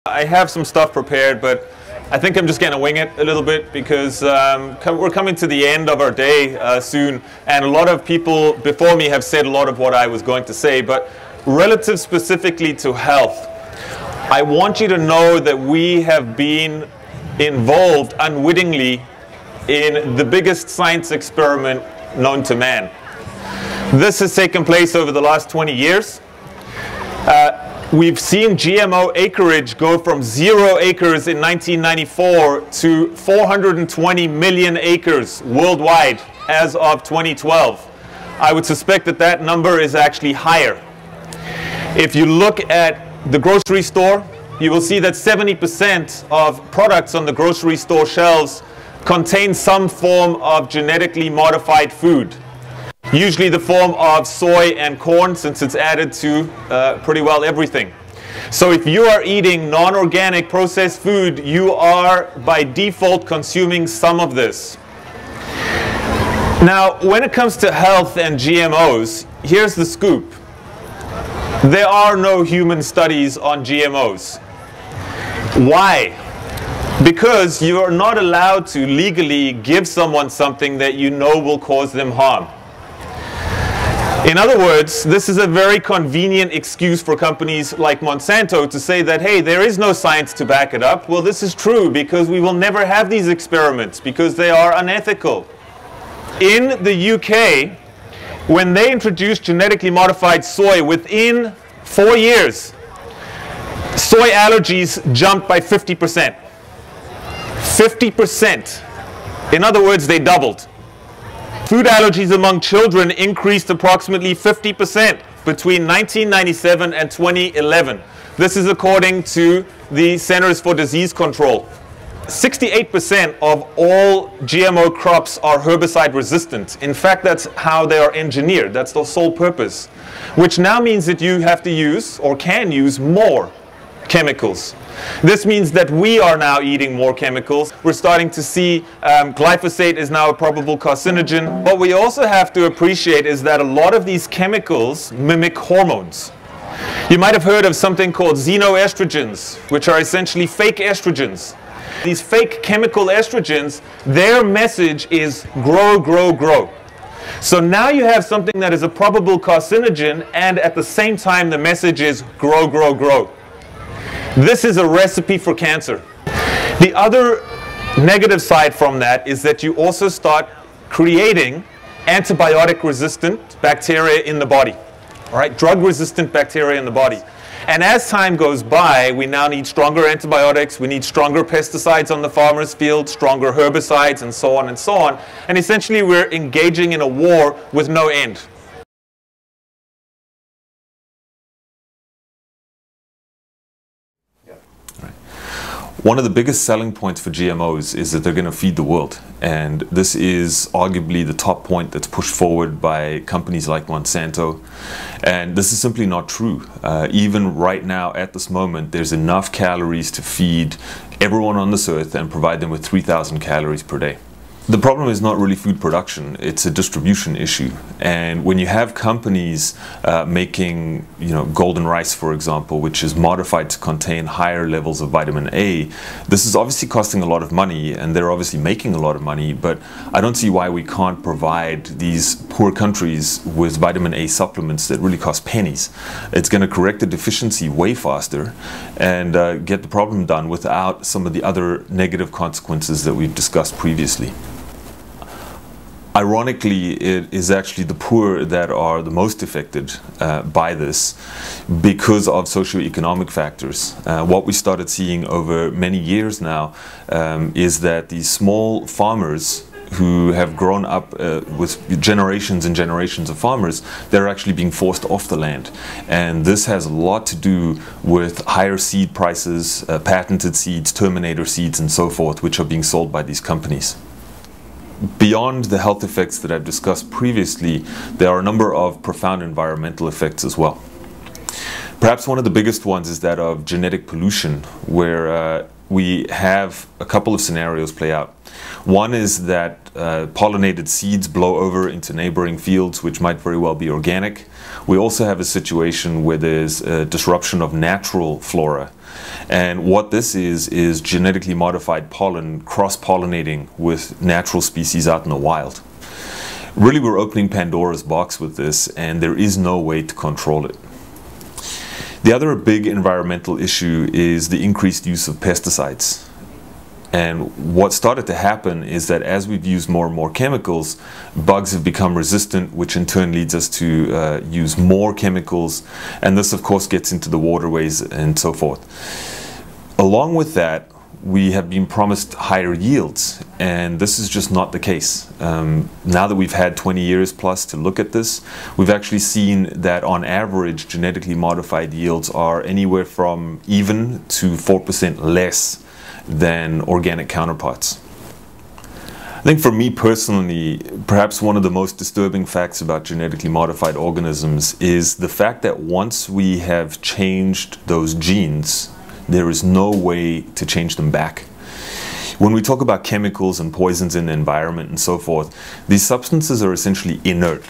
I have some stuff prepared, but I think I'm just going to wing it a little bit because we're coming to the end of our day soon, and a lot of people before me have said a lot of what I was going to say, but relative specifically to health, I want you to know that we have been involved unwittingly in the biggest science experiment known to man. This has taken place over the last 20 years. We've seen GMO acreage go from 0 acres in 1994 to 420 million acres worldwide as of 2012. I would suspect that that number is actually higher. If you look at the grocery store, you will see that 70% of products on the grocery store shelves contain some form of genetically modified food. Usually the form of soy and corn, since it's added to pretty well everything. So if you are eating non-organic processed food, you are by default consuming some of this. Now, when it comes to health and GMOs, here's the scoop. There are no human studies on GMOs. Why? Because you are not allowed to legally give someone something that you know will cause them harm. In other words, this is a very convenient excuse for companies like Monsanto to say that, hey, there is no science to back it up. Well, this is true because we will never have these experiments because they are unethical. In the UK, when they introduced genetically modified soy, within 4 years, soy allergies jumped by 50%. 50%. In other words, they doubled. Food allergies among children increased approximately 50% between 1997 and 2011. This is according to the Centers for Disease Control. 68% of all GMO crops are herbicide resistant. In fact, that's how they are engineered. That's the sole purpose. Which now means that you have to use, or can use, more chemicals. This means that we are now eating more chemicals. We're starting to see glyphosate is now a probable carcinogen. What we also have to appreciate is that a lot of these chemicals mimic hormones. You might have heard of something called xenoestrogens, which are essentially fake estrogens. These fake chemical estrogens, their message is grow, grow, grow. So now you have something that is a probable carcinogen, and at the same time the message is grow, grow, grow. This is a recipe for cancer. The other negative side from that is that you also start creating antibiotic-resistant bacteria in the body. All right, drug-resistant bacteria in the body. And as time goes by, we now need stronger antibiotics, we need stronger pesticides on the farmer's field, stronger herbicides, and so on and so on. And essentially we're engaging in a war with no end. One of the biggest selling points for GMOs is that they're going to feed the world, and this is arguably the top point that's pushed forward by companies like Monsanto, and this is simply not true. Even right now at this moment there's enough calories to feed everyone on this earth and provide them with 3,000 calories per day. The problem is not really food production, it's a distribution issue. And when you have companies making, golden rice, for example, which is modified to contain higher levels of vitamin A, this is obviously costing a lot of money, and they're obviously making a lot of money, but I don't see why we can't provide these poor countries with vitamin A supplements that really cost pennies. It's going to correct the deficiency way faster and get the problem done without some of the other negative consequences that we've discussed previously. Ironically, it is actually the poor that are the most affected by this because of socioeconomic factors. What we started seeing over many years now is that these small farmers who have grown up with generations and generations of farmers, they're actually being forced off the land. And this has a lot to do with higher seed prices, patented seeds, terminator seeds, and so forth, which are being sold by these companies. Beyond the health effects that I've discussed previously, there are a number of profound environmental effects as well. Perhaps one of the biggest ones is that of genetic pollution, where we have a couple of scenarios play out. One is that pollinated seeds blow over into neighboring fields, which might very well be organic. We also have a situation where there's a disruption of natural flora. And what this is genetically modified pollen cross-pollinating with natural species out in the wild. Really, we're opening Pandora's box with this, and there is no way to control it. The other big environmental issue is the increased use of pesticides. And what started to happen is that as we've used more and more chemicals, bugs have become resistant, which in turn leads us to use more chemicals, and this of course gets into the waterways and so forth. Along with that, we have been promised higher yields, and this is just not the case. Now that we've had 20 years plus to look at this, we've actually seen that on average genetically modified yields are anywhere from even to 4% less than organic counterparts. I think for me personally, perhaps one of the most disturbing facts about genetically modified organisms is the fact that once we have changed those genes, there is no way to change them back. When we talk about chemicals and poisons in the environment and so forth, these substances are essentially inert,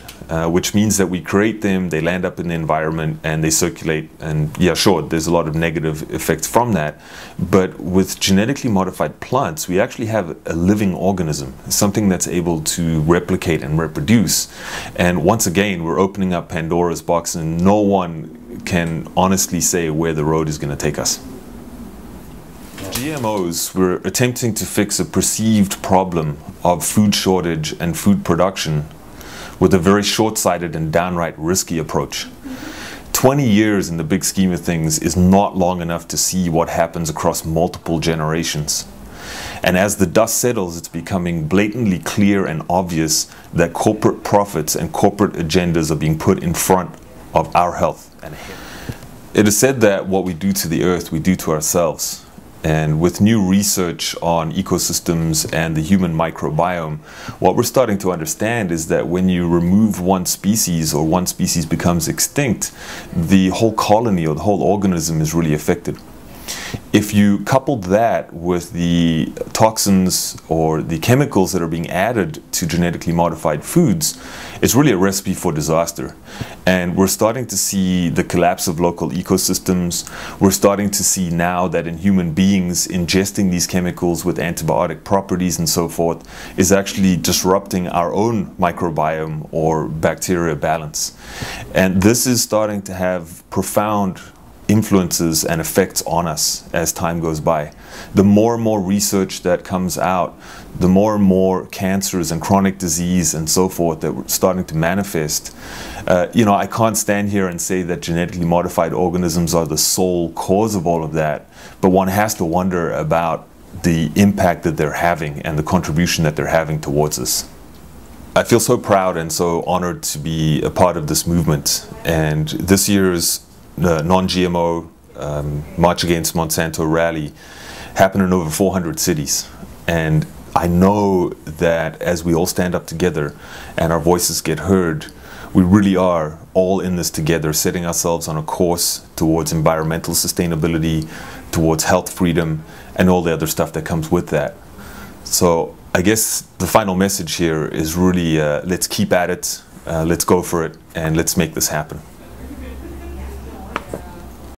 which means that we create them, they land up in the environment and they circulate, and yeah, sure, there's a lot of negative effects from that. But with genetically modified plants, we actually have a living organism, something that's able to replicate and reproduce. And once again, we're opening up Pandora's box, and no one can honestly say where the road is going to take us. GMOs were attempting to fix a perceived problem of food shortage and food production with a very short-sighted and downright risky approach. 20 years in the big scheme of things is not long enough to see what happens across multiple generations. And as the dust settles, it's becoming blatantly clear and obvious that corporate profits and corporate agendas are being put in front of our health. It is said that what we do to the earth, we do to ourselves. And with new research on ecosystems and the human microbiome, what we're starting to understand is that when you remove one species or one species becomes extinct, the whole colony or the whole organism is really affected. If you coupled that with the toxins or the chemicals that are being added to genetically modified foods, it's really a recipe for disaster. And we're starting to see the collapse of local ecosystems. We're starting to see now that in human beings, ingesting these chemicals with antibiotic properties and so forth is actually disrupting our own microbiome or bacteria balance. And this is starting to have profound influences and effects on us as time goes by. The more and more research that comes out, the more and more cancers and chronic disease and so forth that we're starting to manifest. I can't stand here and say that genetically modified organisms are the sole cause of all of that, but one has to wonder about the impact that they're having and the contribution that they're having towards us. I feel so proud and so honored to be a part of this movement, and this year's non-GMO March Against Monsanto rally happened in over 400 cities. And I know that as we all stand up together and our voices get heard, we really are all in this together, setting ourselves on a course towards environmental sustainability, towards health freedom, and all the other stuff that comes with that. So I guess the final message here is really let's keep at it, let's go for it, and let's make this happen.